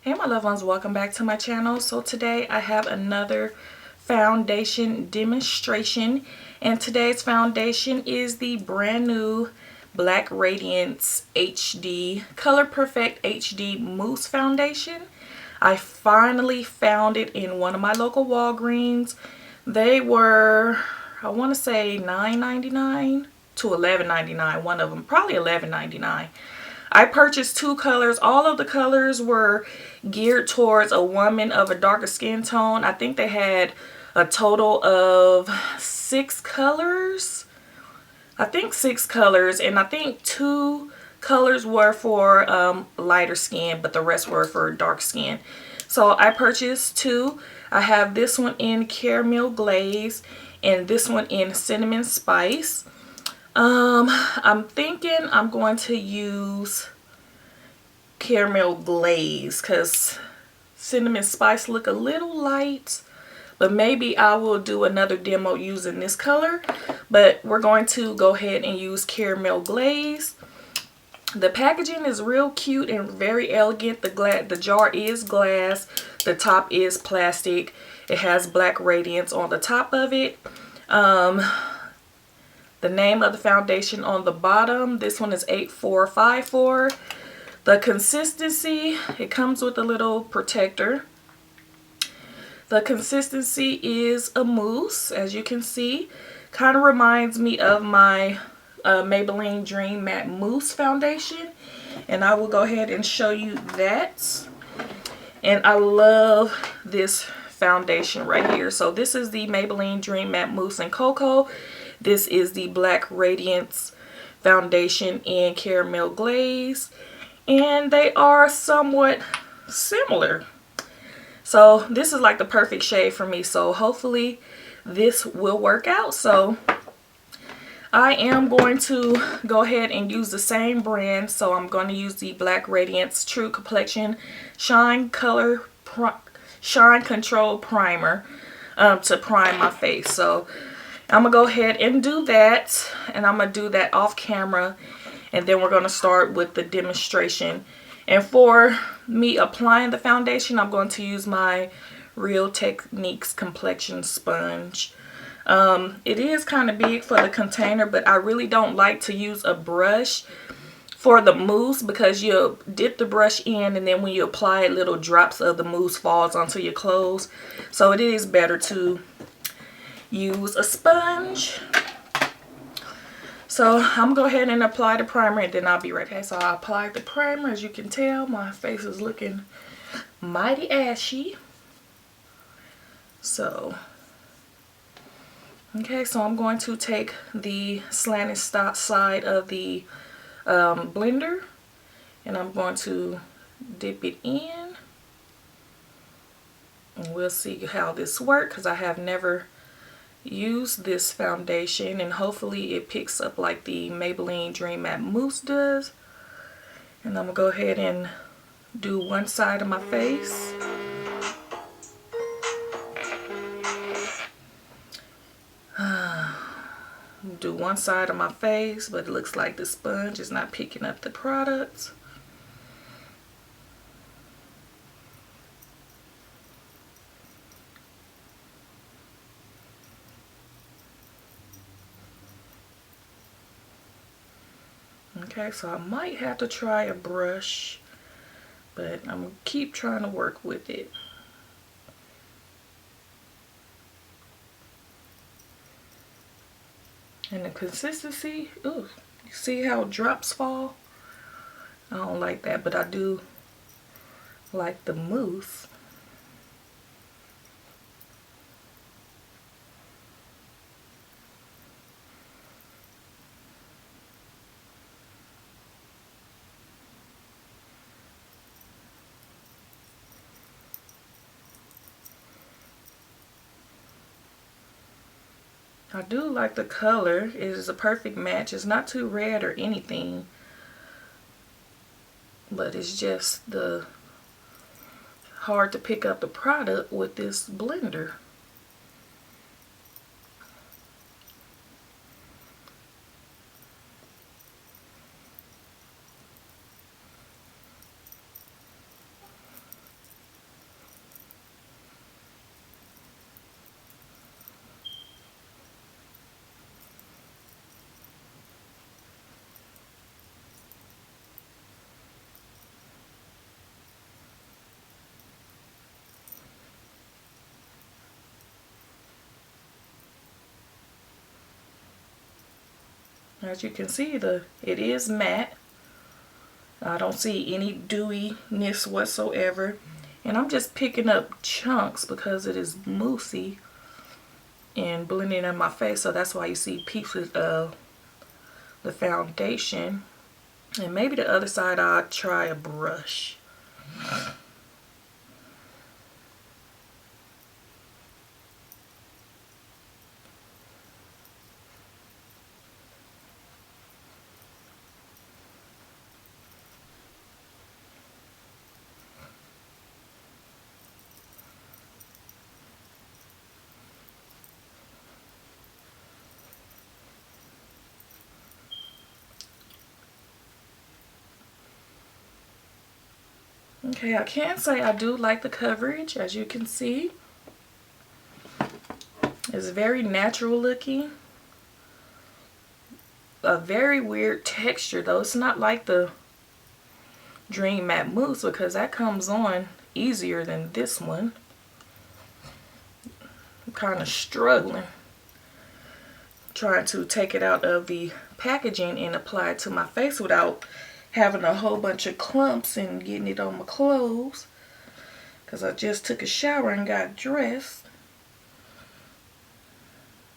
Hey my loved ones, welcome back to my channel. So today I have another foundation demonstration, and today's foundation is the brand new Black Radiance HD Color Perfect HD Mousse foundation. I finally found it in one of my local Walgreens. They were, I want to say $9.99 to $11.99, one of them, probably $11.99. I purchased two colors. All of the colors were geared towards a woman of a darker skin tone. I think they had a total of 6 colors. I think 6 colors, and I think 2 colors were for lighter skin, but the rest were for dark skin. So I purchased 2. I have this one in caramel glaze and this one in cinnamon spice. I'm thinking I'm going to use caramel glaze because cinnamon spice look a little light, but maybe I will do another demo using this color. But we're going to go ahead and use caramel glaze. The packaging is real cute and very elegant. The jar is glass, the top is plastic. It has Black Radiance on the top of it. The name of the foundation on the bottom, this one is 8454. The consistency, it comes with a little protector. The consistency is a mousse, as you can see. Kind of reminds me of my Maybelline Dream Matte Mousse foundation. And I will go ahead and show you that. And I love this foundation right here. So this is the Maybelline Dream Matte Mousse in Cocoa. This is the Black Radiance foundation in caramel glaze, and they are somewhat similar. So this is like the perfect shade for me, so hopefully this will work out. So I am going to go ahead and use the same brand. So I'm going to use the Black Radiance True Complexion Shine Control Primer to prime my face. So I'm going to go ahead and do that, and I'm going to do that off camera, and then we're going to start with the demonstration. And for me applying the foundation, I'm going to use my Real Techniques complexion sponge. It is kind of big for the container, but I really don't like to use a brush for the mousse because you dip the brush in, and then when you apply it, little drops of the mousse falls onto your clothes. So it is better to use a sponge. So I'm gonna go ahead and apply the primer, and then I'll be right back. Okay, so I applied the primer. As you can tell, my face is looking mighty ashy. So okay, so I'm going to take the slanted side of the blender, and I'm going to dip it in, and we'll see how this works because I have never use this foundation, and hopefully it picks up like the Maybelline Dream Matte Mousse does. And I'm gonna go ahead and do one side of my face. Do one side of my face, but it looks like the sponge is not picking up the product. Okay, so I might have to try a brush, but I'm going to keep trying to work with it. And the consistency, ooh, you see how drops fall? I don't like that, but I do like the mousse. I do like the color. It is a perfect match. It's not too red or anything, but it's just the hard to pick up the product with this blender. As you can see, it is matte. I don't see any dewiness whatsoever. And I'm just picking up chunks because it is moussey and blending in my face. So that's why you see pieces of the foundation. And maybe the other side I'll try a brush. Okay, I can say I do like the coverage, as you can see. It's very natural looking. A very weird texture though. It's not like the Dream Matte Mousse because that comes on easier than this one. I'm kind of struggling trying to take it out of the packaging and apply it to my face without having a whole bunch of clumps and getting it on my clothes, because I just took a shower and got dressed.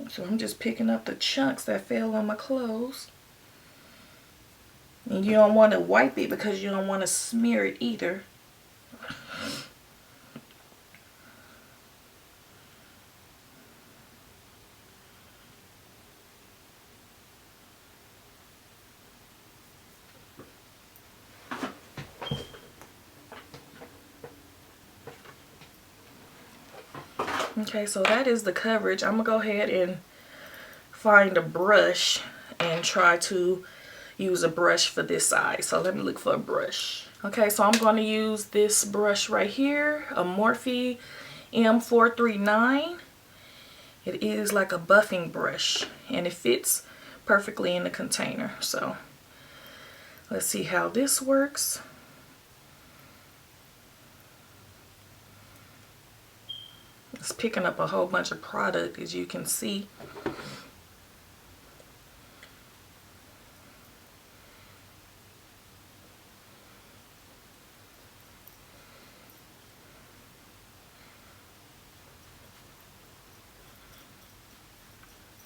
So I'm just picking up the chunks that fell on my clothes. And you don't want to wipe it because you don't want to smear it either. Okay, so that is the coverage. I'm gonna go ahead and find a brush and try to use a brush for this side. So let me look for a brush. Okay, so I'm going to use this brush right here, a Morphe M439. It is like a buffing brush and it fits perfectly in the container. So let's see how this works. It's picking up a whole bunch of product, as you can see.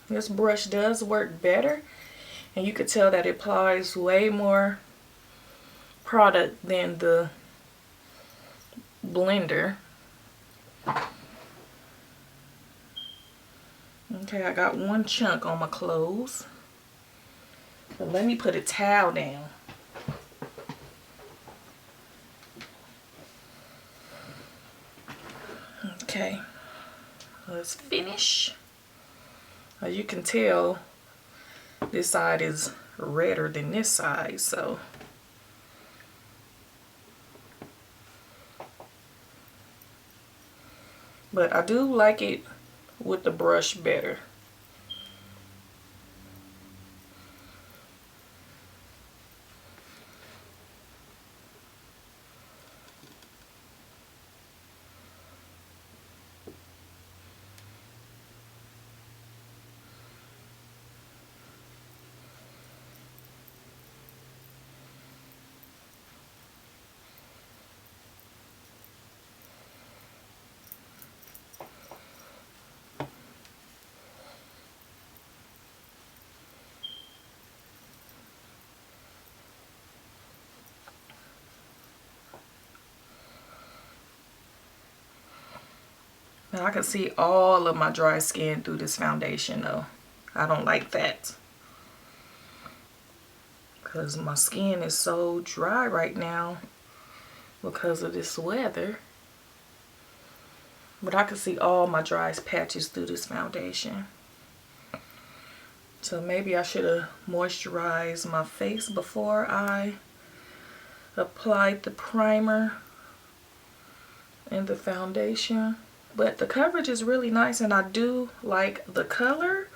This brush does work better, and you could tell that it applies way more product than the blender. Okay, I got one chunk on my clothes. So let me put a towel down. Okay, let's finish. As you can tell, this side is redder than this side, so but I do like it with the brush better. Now I can see all of my dry skin through this foundation though. I don't like that, because my skin is so dry right now because of this weather. But I can see all my dry patches through this foundation. So maybe I should have moisturized my face before I applied the primer and the foundation. But the coverage is really nice and I do like the color.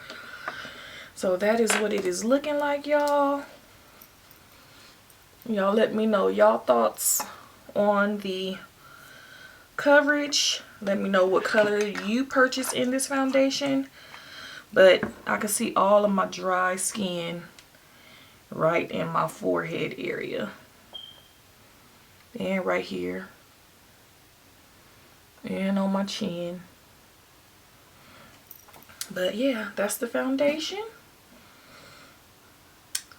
So that is what it is looking like, y'all. Y'all let me know y'all thoughts on the coverage. Let me know what color you purchased in this foundation. But I can see all of my dry skin right in my forehead area. And right here. And on my chin. But yeah, that's the foundation.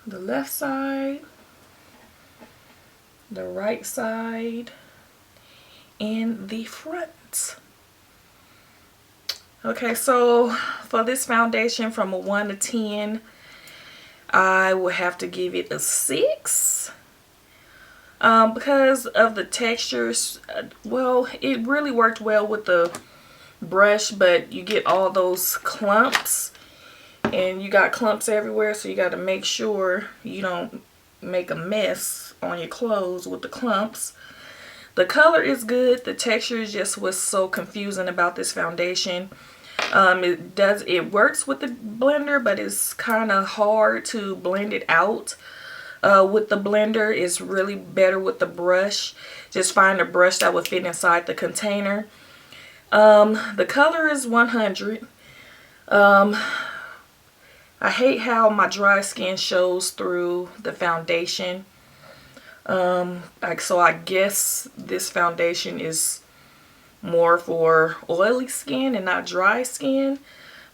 The left side, the right side, and the front. Okay, so for this foundation, from a 1 to 10, I would have to give it a 6. Because of the textures. Well, it really worked well with the brush, but you get all those clumps, and you got clumps everywhere, so you got to make sure you don't make a mess on your clothes with the clumps. The color is good. The texture is just what's so confusing about this foundation. It works with the blender, but it's kind of hard to blend it out with the blender. It's really better with the brush. Just find a brush that would fit inside the container. The color is 100. I hate how my dry skin shows through the foundation. So I guess this foundation is more for oily skin and not dry skin.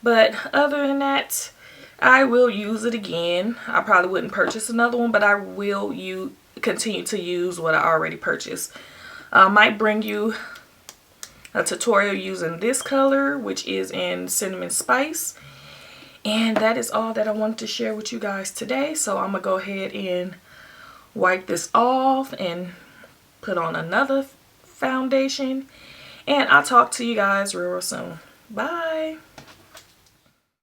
But other than that, I will use it again. I probably wouldn't purchase another one, but I will continue to use what I already purchased. I might bring you a tutorial using this color, which is in Cinnamon Spice. And that is all that I wanted to share with you guys today. So I'm going to go ahead and wipe this off and put on another foundation. And I'll talk to you guys real soon. Bye.